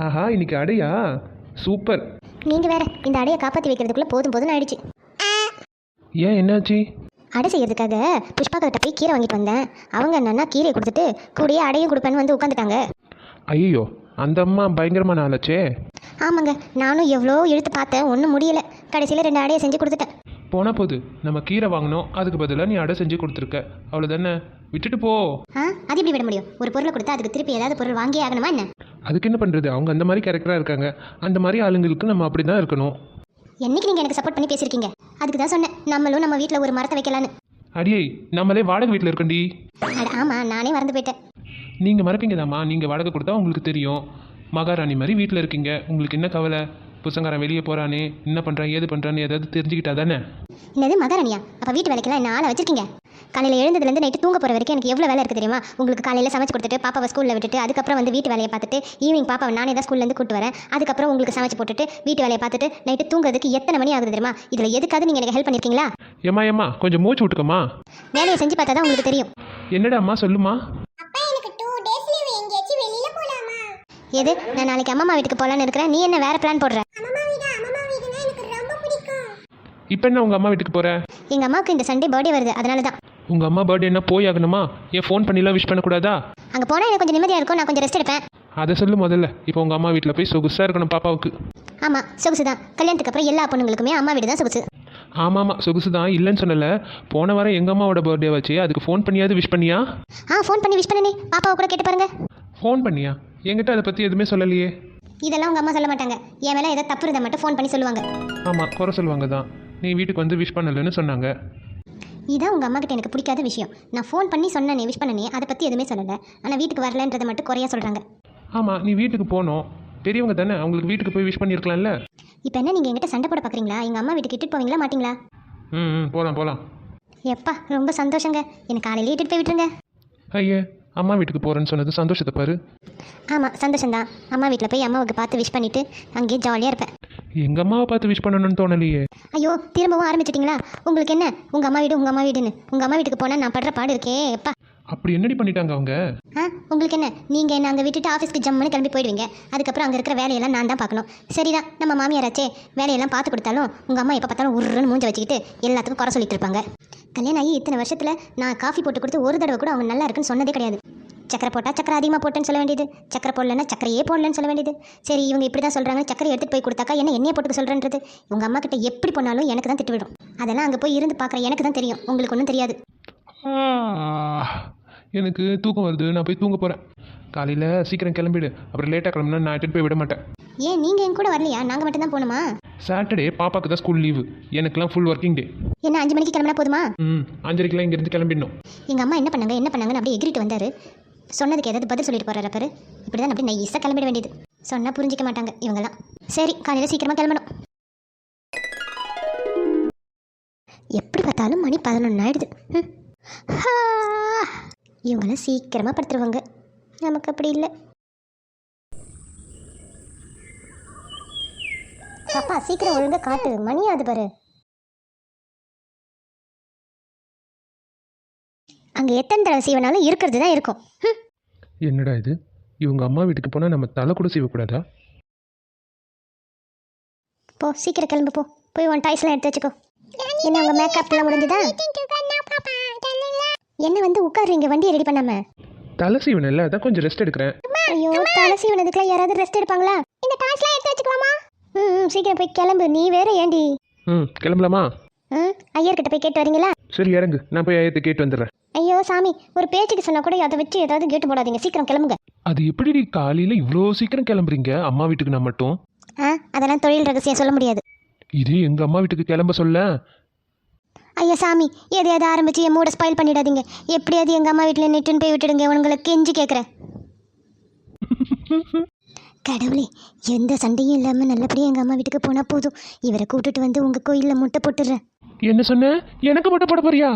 ஆஹா, இன்னைக்கு அடையா? சூப்பர். நீங்கள் வேற இந்த அடையை காப்பாற்றி வைக்கிறதுக்குள்ளே போதும் போதும்னு ஆயிடுச்சு. ஏன், என்னாச்சு? அடை செய்யறதுக்காக புஷ்பா கிட்ட போய் கீரை வாங்கிட்டு வந்தேன். அவங்க என்னன்னா கீரையை கொடுத்துட்டு கூடயே அடையும் கொடுப்பேன்னு வந்து உட்காந்துட்டாங்க. ஐயோ, அந்த அம்மா பயங்கரமான ஆளாச்சே. ஆமாங்க, நானும் எவ்வளோ இழுத்து பார்த்தேன், ஒன்றும் முடியல. கடைசியில் 2 அடையை செஞ்சு கொடுத்துட்டேன். போனா போது, நம்ம கீரை வாங்கினோம், அதுக்கு பதிலாக நீ அடை செஞ்சு கொடுத்துருக்க, அவ்வளோதானே, விட்டுட்டு போ. அது எப்படி விட முடியும்? ஒரு பொருளை கொடுத்தா அதுக்கு திருப்பி ஏதாவது பொருள் வாங்கியே ஆகணுமா என்ன? அதுக்கு என்ன பண்ணுறது, அவங்க அந்த மாதிரி கேரக்டராக இருக்காங்க. அந்த மாதிரி ஆளுங்களுக்கு நம்ம அப்படி தான் இருக்கணும். என்னைக்கு நீங்கள் எனக்கு சப்போர்ட் பண்ணி பேசியிருக்கீங்க? அதுக்கு தான் சொன்னேன் நம்மளும் நம்ம வீட்டில் ஒரு மரத்தை வைக்கலான்னு. அடியே, நம்மளே வாடகை வீட்டில் இருக்கண்டி. ஆமாம், நானே மறந்து போயிட்டேன். நீங்கள் மறப்பீங்கதாம்மா, நீங்கள் வாடகை கொடுத்தா உங்களுக்கு தெரியும். மகாராணி மாதிரி வீட்டில் இருக்கீங்க, உங்களுக்கு என்ன கவலை? புருஷங்காரன் வெளியே போகிறானே, என்ன பண்ணுறான் ஏது பண்ணுறான்னு ஏதாவது தெரிஞ்சுக்கிட்டா தானே. என்னது மகாராணியா? அப்போ வீட்டு வேலைக்கெல்லாம் என்ன ஆளை வச்சிருக்கீங்க? காலையில் எழுந்ததுலேருந்து நைட்டு தூங்க போகிற வரைக்கும் எனக்கு எவ்வளோ வேலை இருக்குது தெரியுமா? உங்களுக்கு காலையில் சமைச்சு கொடுத்துட்டு பாப்பாவை ஸ்கூலில் விட்டுட்டு அதுக்கப்புறம் வந்து வீட்டு வேலையை பார்த்துட்டு ஈவினிங் பாப்பாவை நானே தான் ஸ்கூல்லேருந்து கூட்டு வரேன். அதுக்கப்புறம் உங்களுக்கு சமைச்சு போட்டுட்டு வீட்டு வேலையை பார்த்துட்டு நைட்டு தூங்குறதுக்கு எத்தனை மணி ஆகுது தெரியுமா? இதில் எதுக்காவது நீங்கள் எனக்கு ஹெல்ப் பண்ணியிருக்கீங்களா? ஏம்மா கொஞ்சம் மூச்சு விட்டுக்கம்மா. வேலையை செஞ்சு பார்த்தா தான் உங்களுக்கு தெரியும். என்னடா அம்மா, சொல்லுமா. எது? நான் நாளைக்கு அம்மா வீட்டுக்கு போகலான்னு இருக்கிறேன். நீ என்ன வேற பிளான் போடுற? இப்போ என்ன உங்கள் அம்மா வீட்டுக்கு போகிற? எங்கள் அம்மாவுக்கு இந்த சண்டே பர்த்டே வருது, அதனால தான். உங்கள் அம்மா பர்த்டே என்ன போய் ஆகணுமா? ஏன் ஃபோன் பண்ணிலாம் விஷ் பண்ணக்கூடாதா? அங்கே போனால் எனக்கு கொஞ்சம் நிம்மதியாக இருக்கும், நான் கொஞ்சம் ரெஸ்ட் எடுப்பேன். அதை சொல்லு முதல்ல. இப்போ உங்கள் அம்மா வீட்டில் போய் சொகுசாக இருக்கணும் பாப்பாவுக்கு. ஆமாம், சொகுசு தான். கல்யாணத்துக்கு அப்புறம் எல்லா பொண்ணுங்களுக்குமே அம்மா வீடு தான் சொகுசு. ஆமாம், சொகுசு தான், இல்லைன்னு சொல்லலை. போன வாரம் எங்கள் அம்மாவோட பர்த்டே வச்சு அதுக்கு ஃபோன் பண்ணியாவது விஷ் பண்ணியா? ஃபோன் பண்ணி விஷ் பண்ணனே. பாப்பாவை கூட கேட்டு பாருங்க. ஃபோன் பண்ணியா? என்கிட்ட அதை பற்றி எதுவுமே சொல்லலையே. இதெல்லாம் உங்கள் அம்மா சொல்ல மாட்டாங்க. என் மேலே ஏதாவது தப்பு இருந்தால் மட்டும் ஃபோன் பண்ணி சொல்லுவாங்க. ஆமாம், குறை சொல்லுவாங்க தான். நீ வீட்டுக்கு வந்து விஷ் பண்ணலைன்னு சொன்னாங்க. இதான் உங்கள் அம்மாக்கிட்ட எனக்கு பிடிக்காத விஷயம். நான் ஃபோன் பண்ணி சொன்னேனே, விஷ் பண்ணனே, அதை பற்றி எதுவுமே சொல்லலை. ஆனால் வீட்டுக்கு வரலன்றதை மட்டும் குறையாக சொல்கிறாங்க. ஆமாம், நீ வீட்டுக்கு போனோம், பெரியவங்க தானே, அவங்களுக்கு வீட்டுக்கு போய் விஷ் பண்ணியிருக்கலாம்ல. இப்போ என்ன நீங்கள் என்கிட்ட சண்டை போட பார்க்குறீங்களா? எங்கள் அம்மா வீட்டுக்கு இட்டுட்டு போவீங்களா மாட்டிங்களா? போகலாம். எப்பா, ரொம்ப சந்தோஷங்க. எனக்கு காலையில் இட்டுட்டு போய் விட்டுருங்க. ஐயே, அம்மா வீட்டுக்கு போகிறேன்னு சொன்னது சந்தோஷத்தை பாரு. ஆமாம், சந்தோஷம்தான். அம்மா வீட்டில் போய் அம்மாவுக்கு பார்த்து விஷ் பண்ணிவிட்டு அங்கேயே ஜாலியாக இருப்பேன். எங்கள் அம்மாவை பார்த்து விஷ் பண்ணணும்னு தோணலையே. ஐயோ, திரும்பவும் ஆரம்பிச்சிட்டிங்களா? உங்களுக்கு என்ன உங்கள் அம்மா வீடு உங்கள் அம்மா வீடுன்னு? உங்கள் அம்மா வீட்டுக்கு போனால் நான் படுற பாடு இருக்கே எப்பா. அப்படி என்னடி பண்ணிட்டாங்க அவங்க? உங்களுக்கு என்ன, நீங்கள் என்ன அங்கே விட்டுட்டு ஆஃபீஸ்க்கு ஜம்முன்னு கிளம்பி போயிடுவீங்க. அதுக்கப்புறம் அங்கே இருக்கிற வேலையெல்லாம் நான் தான் பார்க்கணும். சரிதான், நம்ம மாமியாராச்சே, வேலையெல்லாம் பார்த்து கொடுத்தாலும் உங்கள் அம்மா எப்போ பார்த்தாலும் உருன்னு மூஞ்ச வச்சுக்கிட்டு எல்லாத்துக்கும் குறை சொல்லிட்டு இருப்பாங்க. கல்யாணம் ஆகி இத்தனை வருஷத்தில் நான் காஃபி போட்டு கொடுத்து ஒரு தடவை கூட அவங்க நல்லா இருக்குன்னு சொன்னதே கிடையாது. சக்கரை போட்டால் சக்கரை அதிகமாக போட்டேன்னு சொல்ல வேண்டியது, சக்கரை போடலன்னா சக்கரையே போடலன்னு சொல்ல வேண்டியது. சரி, இவங்க இப்படி தான் சொல்கிறாங்க, சக்கரை எடுத்துகிட்டு போய் கொடுத்தாக்கா என்ன எண்ணெயை போட்டுக்க சொல்கிறேன்றது. உங்கள் அம்மா கிட்ட எப்படி போனாலும் எனக்கு தான் திட்டு விடும். அதெல்லாம் அங்கே போய் இருந்து பார்க்குற எனக்கு தான் தெரியும், உங்களுக்கு ஒன்றும் தெரியாது. எனக்கு தூக்கம் வருது, நான் போய் தூங்க போகிறேன். காலையில் சீக்கிரம் கிளம்பிடு, அப்புறம் லேட்டாக கிளம்புனா நான் எடுத்துகிட்டு போய் விட மாட்டேன். ஏன் நீங்கள் என் கூட வரலையா? நாங்கள் மட்டும் தான் போகணுமா? சாட்டர்டே பாப்பாக்கு தான் ஸ்கூல் லீவு, எனக்குலாம் ஃபுல் ஒர்க்கிங் டே. என்ன 5 மணிக்கு கிளம்பினா போதுமா? 5:30 இங்கேருந்து கிளம்பிடணும். எங்கள் அம்மா என்ன பண்ணாங்கன்னு அப்படியே எகிரிட்டு வந்தார். சொன்னதுக்கு ஏதாவது பதில் சொல்லிட்டு போகிறாரு பாரு. இப்படி தான் அப்படி நைஸாக கிளம்பிட வேண்டியது. சொன்னால் புரிஞ்சிக்க மாட்டாங்க இவங்கெல்லாம். சரி, காலையில் சீக்கிரமாக கிளம்பணும். எப்படி பார்த்தாலும் மணி 11 ஆயிடுது. இவங்களாம் சீக்கிரமாக படுத்துருவாங்க, நமக்கு அப்படி இல்லை. பாப்பா சீக்கிரம் ஒழுங்காக காட்டு, மணி ஆகுது பாரு. அங்கே எத்தனை தடவை சீவனாலும் இருக்கிறது தான் இருக்கும். என்னடா இது, இவங்க அம்மா வீட்டுக்கு போனால் நம்ம தலை கூட சீவக்கூடாதா? போ, சீக்கிரம் கிளம்பு, போய் உன் டாய்ஸ்லாம் எடுத்து வச்சுக்கோ. என்ன உங்கள் மேக்கப்லாம் முடிஞ்சுதா? என்ன வந்து உட்காருங்க, வண்டியை ரெடி பண்ணாம? தலை சீவன இல்லை, அதான் கொஞ்சம் ரெஸ்ட் எடுக்கிறேன். ஐயோ, தலை சீவனதுக்குலாம் யாராவது ரெஸ்ட் எடுப்பாங்களா? இந்த டாய்ஸ்லாம் எடுத்து வச்சுக்கலாமா? சீக்கிரம் போய் கிளம்பு. நீ வேற ஏண்டி? கிளம்பலாமா? ஐயர்கிட்ட போய் கேட்டு வரீங்களா? சரி, இறங்கு, நான் போய் ஐயத்தை கேட்டு வந்துடுறேன். ஐயோ சாமி, ஒரு பேச்சுக்கு சொன்னா கூட அதை வச்சு ஏதாவது கேட்டு போடாதீங்க, சீக்கிரம் கிளம்புங்க. அது எப்படி காலையில் இவ்வளோ சீக்கிரம் கிளம்புறீங்க அம்மா வீட்டுக்கு? நான் மட்டும் அதெல்லாம் தொழில் ரகசியம் சொல்ல முடியாது. இது எங்கள் அம்மா வீட்டுக்கு கிளம்ப சொல்ல. ஐயா சாமி, எதையாவது ஆரம்பிச்சு என் மூட ஸ்பாயில் பண்ணிடாதீங்க. எப்படியாவது எங்கள் அம்மா வீட்டில் நெட்டுன்னு போய் விட்டுடுங்க, உங்களை கெஞ்சி கேட்குறேன். கடவுளே, எந்த சண்டையும் இல்லாமல் நல்லபடியாக எங்கள் அம்மா வீட்டுக்கு போனால் போதும். இவரை கூப்பிட்டுட்டு வந்து உங்கள் கோயிலில் முட்டை போட்டுடுறேன். என்ன சொன்ன? எனக்கு முட்டை போட போறியா?